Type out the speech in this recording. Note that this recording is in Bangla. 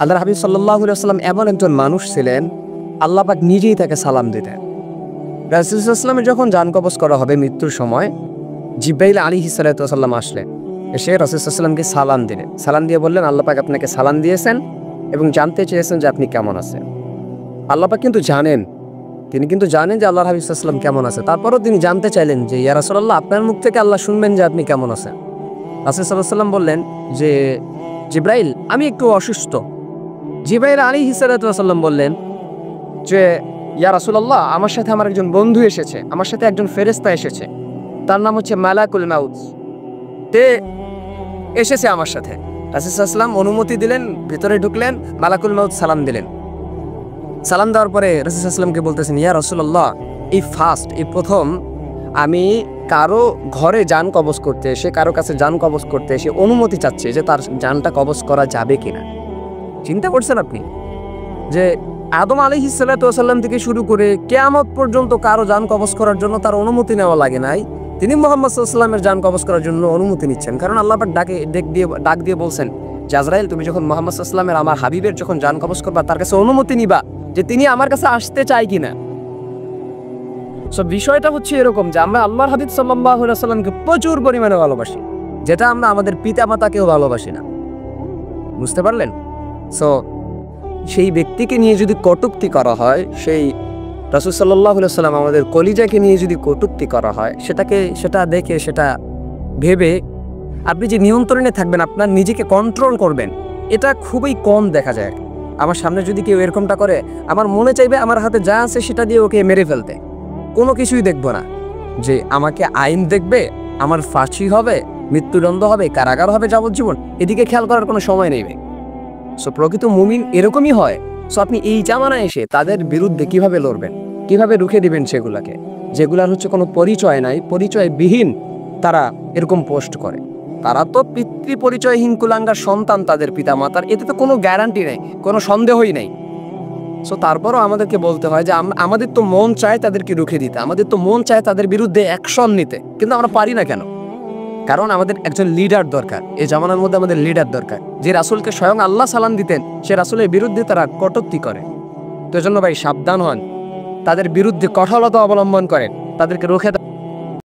আল্লাহর হাবিব সাল্লাল্লাহু আলাইহি ওয়াসাল্লাম এমন একজন মানুষ ছিলেন, আল্লাহ পাক নিজেই তাকে সালাম দিতেন। রাসূল সাল্লাল্লাহু আলাইহি ওয়াসাল্লামের যখন জান কবজ করা হবে মৃত্যুর সময়, জিবরাইল আলাইহিস সালাতু ওয়াসাল্লাম আসলেন, এসে রাসূল সাল্লাল্লাহু আলাইহি ওয়াসাল্লামকে সালাম দিলেন। সালাম দিয়ে বললেন, আল্লাহ পাক আপনাকে সালাম দিয়েছেন এবং জানতে চেয়েছেন যে আপনি কেমন আছেন। আল্লাহ পাক কিন্তু জানেন, তিনি কিন্তু জানেন যে আল্লাহর হাবিব সাল্লাল্লাহু আলাইহি ওয়াসাল্লাম কেমন আছে। তারপরেও তিনি জানতে চাইলেন যে ইয়া রাসূলুল্লাহ, আপনার মুখ থেকে আল্লাহ শুনবেন যে আপনি কেমন আছেন। রাসূল সাল্লাল্লাহু আলাইহি ওয়াসাল্লাম বললেন যে জিবরাইল, আমি একটু অসুস্থ। জিবরাইল আলাইহিস সালাতু ওয়াসাল্লাম বললেন যে ইয়া রাসূলুল্লাহ, আমার সাথে আমার একজন বন্ধু এসেছে, আমার সাথে একজন ফেরেশতা এসেছে, তার নাম হচ্ছে মালাকুল মাউত, তে এসেছে আমার সাথে। রাসূল সাল্লাল্লাহু আলাইহি ওয়াসাল্লাম অনুমতি দিলেন, ভিতরে ঢুকলেন, মালাকুল মাউত সালাম দিলেন। সালাম দেওয়ার পরে রাসূল সাল্লাল্লাহু আলাইহি ওয়াসাল্লামকে বলতেছেন, ইয়া রাসূলুল্লাহ, এই প্রথম আমি কারো ঘরে জান কবজ করতে এসে, কারো কাছে জান কবজ করতে এসে অনুমতি চাচ্ছি যে তার জানটা কবজ করা যাবে কিনা। চিন্তা করছেন আপনি যে আদম আলাইহিস সালাতু ওয়াসাল্লাম থেকে শুরু করে কিয়ামত পর্যন্ত কারো জান কবজ করার জন্য তার অনুমতি নেওয়া লাগে নাই, তিনি মুহাম্মদ সাল্লাল্লাহু আলাইহি ওয়াসাল্লামের জান কবজ করার জন্য অনুমতি নিচ্ছেন। কারণ আল্লাহ পাক ডাক দিয়ে বলছেন যে আজরাইল, তুমি যখন মুহাম্মদ সাল্লাল্লাহু আলাইহি ওয়াসাল্লামের, আমার হাবিবের যখন জান কবজ করবা, তার কাছে অনুমতি নিবা যে তিনি আমার কাছে আসতে চায় কিনা। সব বিষয়টা হচ্ছে এরকম যে আমরা আল্লাহর হাবিব সাল্লাল্লাহু আলাইহি ওয়াসাল্লামকে প্রচুর পরিমাণে ভালোবাসি, যেটা আমরা আমাদের পিতামাতাকেও ভালোবাসি না। বুঝতে পারলেন? সো সেই ব্যক্তিকে নিয়ে যদি কটূক্তি করা হয়, সেই রাসূল সাল্লাল্লাহু আলাইহি ওয়াসাল্লাম আমাদের কলিজাকে নিয়ে যদি কটূক্তি করা হয়, সেটা দেখে, সেটা ভেবে আপনি যে নিয়ন্ত্রণে থাকবেন, আপনার নিজেকে কন্ট্রোল করবেন, এটা খুবই কম দেখা যায়। আমার সামনে যদি কেউ এরকমটা করে, আমার মনে চাইবে আমার হাতে যা আছে সেটা দিয়ে ওকে মেরে ফেলতে, কোনো কিছুই দেখব না যে আমাকে আইন দেখবে, আমার ফাঁসি হবে, মৃত্যুদণ্ড হবে, কারাগার হবে যাবজ্জীবন, এদিকে খেয়াল করার কোনো সময় নেই। সো প্রকৃত মুমিন এরকমই হয়। সো আপনি এই জামানায় এসে তাদের বিরুদ্ধে কিভাবে লড়বেন, কিভাবে রুখে দিবেন সেগুলাকে, যেগুলার হচ্ছে কোনো পরিচয় নাই, পরিচয়বিহীন তারা এরকম পোস্ট করে। তারা তো পিতৃ পরিচয়হীন কুলাঙ্গার সন্তান তাদের পিতা মাতার, এতে তো কোনো গ্যারান্টি নেই, কোনো সন্দেহই নেই। সো তারপরও আমাদেরকে বলতে হয় যে আমাদের তো মন চায় তাদেরকে রুখে দিতে, আমাদের তো মন চায় তাদের বিরুদ্ধে অ্যাকশন নিতে, কিন্তু আমরা পারি না কেন? কারণ আমাদের একজন লিডার দরকার। এই জামানার মধ্যে আমাদের লিডার দরকার, যে রাসূলকে স্বয়ং আল্লাহ সালাম দিতেন, সে রাসূলের বিরুদ্ধে তারা কটূক্তি করে। তো এজন্য ভাই সাবধান হন, তাদের বিরুদ্ধে কঠোরতা অবলম্বন করেন, তাদেরকে রুখে